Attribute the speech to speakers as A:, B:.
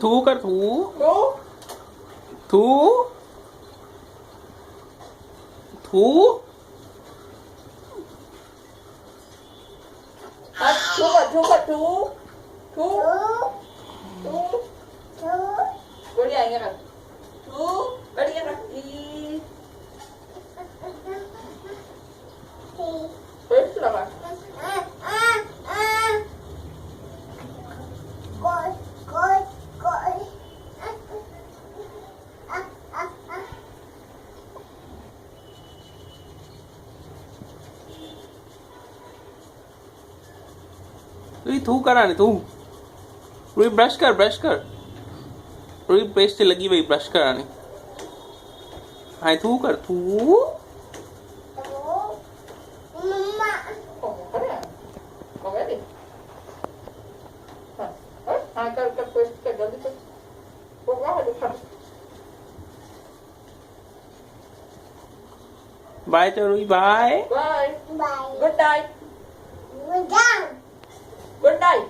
A: थू कर थू
B: Thú.
A: थू थू
B: Thú rồi, thú rồi, thú. Thú. Thú. Cô đi nghe rồi. Thú. Cô đi nghe rồi. Đi. Biết là mà.
A: रुई थू करा नहीं तू रुई ब्रश कर रुई पेस्ट लगी हुई ब्रश करानी हाँ थू कर थू
B: Còn cái này. Còn cái gì? Hai cái quest cái đó đi. Cô quá là được thật.
A: Bye तो रुई bye
B: Bye.
C: Bye.
B: Good night.
C: Good job.
B: Good night.